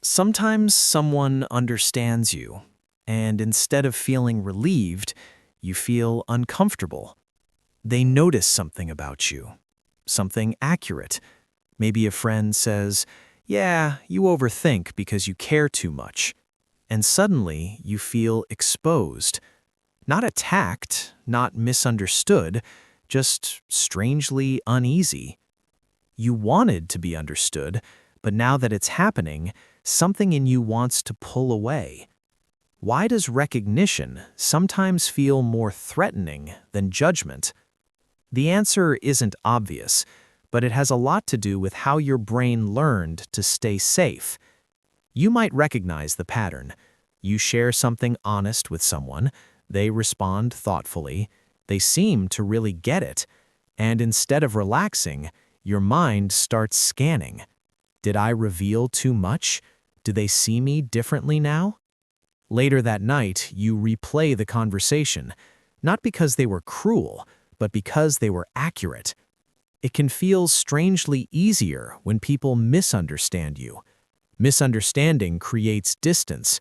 Sometimes someone understands you, and instead of feeling relieved, you feel uncomfortable. They notice something about you, something accurate. Maybe a friend says, "Yeah, you overthink because you care too much." And suddenly you feel exposed. Not attacked, not misunderstood, just strangely uneasy. You wanted to be understood, but now that it's happening, something in you wants to pull away. Why does recognition sometimes feel more threatening than judgment? The answer isn't obvious, but it has a lot to do with how your brain learned to stay safe. You might recognize the pattern. You share something honest with someone, they respond thoughtfully, they seem to really get it, and instead of relaxing, your mind starts scanning. Did I reveal too much? Do they see me differently now? Later that night, you replay the conversation, not because they were cruel, but because they were accurate. It can feel strangely easier when people misunderstand you. Misunderstanding creates distance.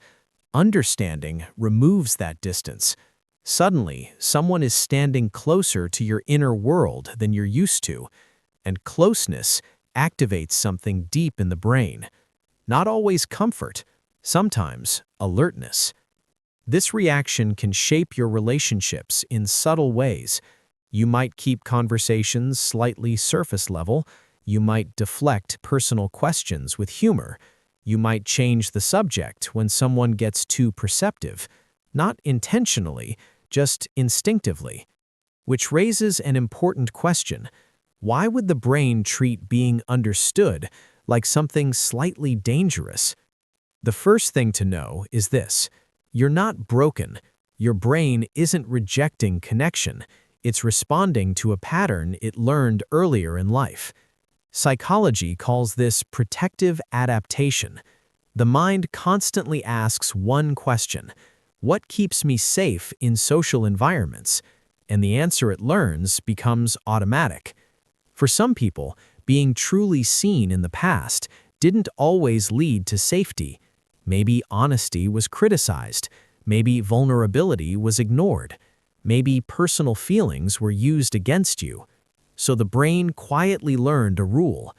Understanding removes that distance. Suddenly, someone is standing closer to your inner world than you're used to, and closeness activates something deep in the brain. Not always comfort, sometimes alertness. This reaction can shape your relationships in subtle ways. You might keep conversations slightly surface level. You might deflect personal questions with humor. You might change the subject when someone gets too perceptive, not intentionally, just instinctively. Which raises an important question. Why would the brain treat being understood like something slightly dangerous? The first thing to know is this. You're not broken. Your brain isn't rejecting connection. It's responding to a pattern it learned earlier in life. Psychology calls this predictive adaptation. The mind constantly asks one question: what keeps me safe in social environments? And the answer it learns becomes automatic. For some people, being truly seen in the past didn't always lead to safety. Maybe honesty was criticized. Maybe vulnerability was ignored. Maybe personal feelings were used against you. So the brain quietly learned a rule.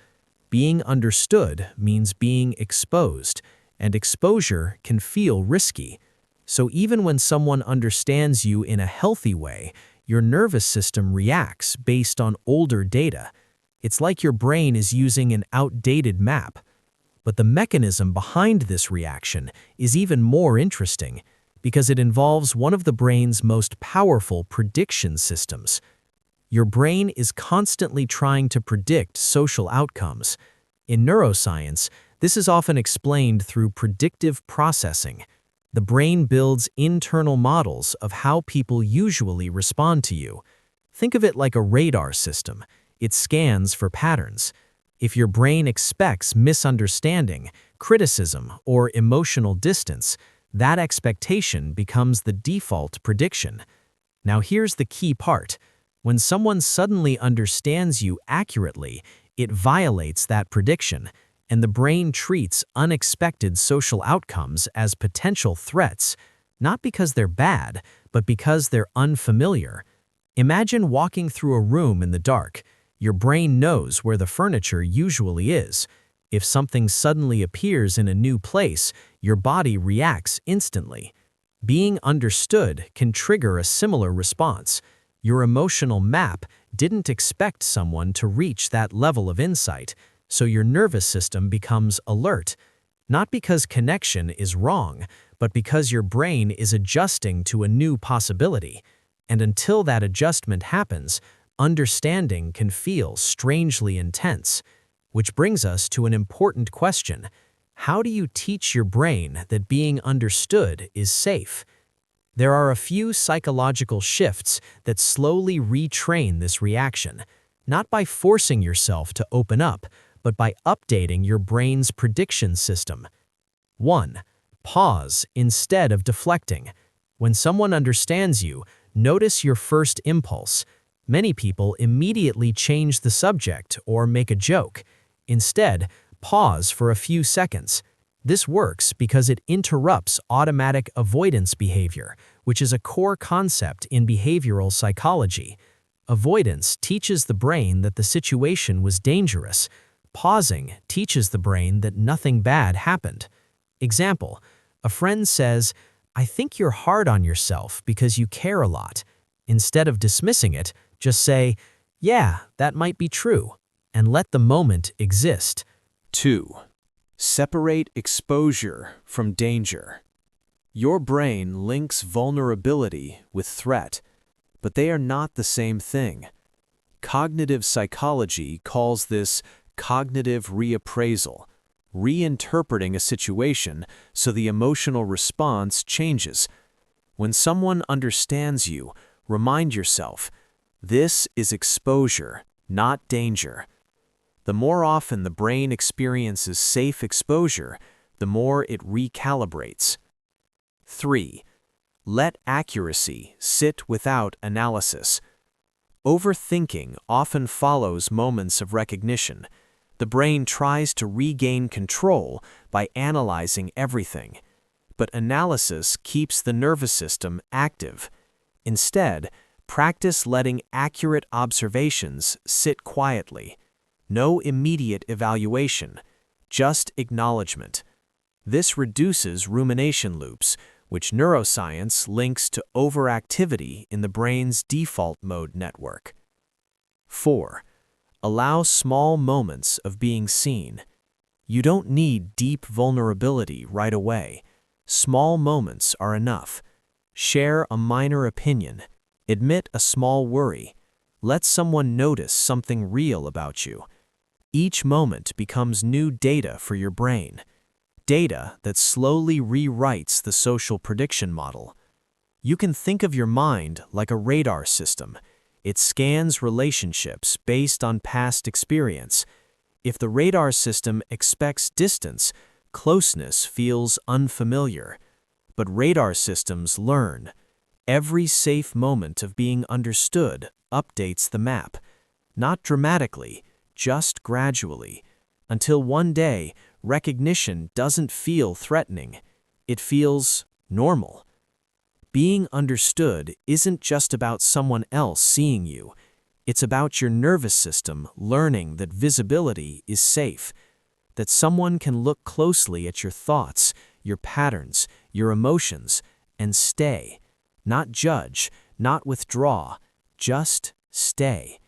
Being understood means being exposed, and exposure can feel risky. So even when someone understands you in a healthy way, your nervous system reacts based on older data. It's like your brain is using an outdated map. But the mechanism behind this reaction is even more interesting because it involves one of the brain's most powerful prediction systems. Your brain is constantly trying to predict social outcomes. In neuroscience, this is often explained through predictive processing. The brain builds internal models of how people usually respond to you. Think of it like a radar system. It scans for patterns. If your brain expects misunderstanding, criticism, or emotional distance, that expectation becomes the default prediction. Now here's the key part. When someone suddenly understands you accurately, it violates that prediction, and the brain treats unexpected social outcomes as potential threats, not because they're bad, but because they're unfamiliar. Imagine walking through a room in the dark. Your brain knows where the furniture usually is. If something suddenly appears in a new place, your body reacts instantly. Being understood can trigger a similar response. Your emotional map didn't expect someone to reach that level of insight, so your nervous system becomes alert. Not because connection is wrong, but because your brain is adjusting to a new possibility. And until that adjustment happens, understanding can feel strangely intense. Which brings us to an important question. How do you teach your brain that being understood is safe? There are a few psychological shifts that slowly retrain this reaction, not by forcing yourself to open up, but by updating your brain's prediction system. 1. Pause instead of deflecting. When someone understands you, notice your first impulse. Many people immediately change the subject or make a joke. Instead, pause for a few seconds. This works because it interrupts automatic avoidance behavior, which is a core concept in behavioral psychology. Avoidance teaches the brain that the situation was dangerous. Pausing teaches the brain that nothing bad happened. Example, a friend says, "I think you're hard on yourself because you care a lot." Instead of dismissing it, just say, "Yeah, that might be true," and let the moment exist. 2. Separate exposure from danger. Your brain links vulnerability with threat, but they are not the same thing. Cognitive psychology calls this cognitive reappraisal, reinterpreting a situation so the emotional response changes. When someone understands you, remind yourself, this is exposure, not danger. The more often the brain experiences safe exposure, the more it recalibrates. 3. Let accuracy sit without analysis. Overthinking often follows moments of recognition. The brain tries to regain control by analyzing everything, but analysis keeps the nervous system active. Instead, practice letting accurate observations sit quietly. No immediate evaluation, just acknowledgement. This reduces rumination loops, which neuroscience links to overactivity in the brain's default mode network. 4. Allow small moments of being seen. You don't need deep vulnerability right away. Small moments are enough. Share a minor opinion. Admit a small worry. Let someone notice something real about you. Each moment becomes new data for your brain. Data that slowly rewrites the social prediction model. You can think of your mind like a radar system. It scans relationships based on past experience. If the radar system expects distance, closeness feels unfamiliar. But radar systems learn. Every safe moment of being understood updates the map. Not dramatically, just gradually, until one day recognition doesn't feel threatening. It feels normal. Being understood isn't just about someone else seeing you. It's about your nervous system learning that visibility is safe, that someone can look closely at your thoughts, your patterns, your emotions, and stay. Not judge, not withdraw, just stay.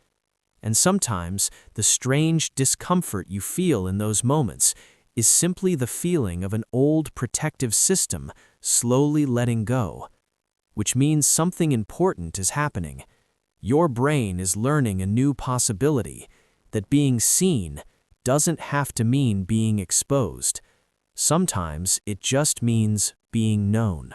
And sometimes the strange discomfort you feel in those moments is simply the feeling of an old protective system slowly letting go, which means something important is happening. Your brain is learning a new possibility, that being seen doesn't have to mean being exposed. Sometimes it just means being known.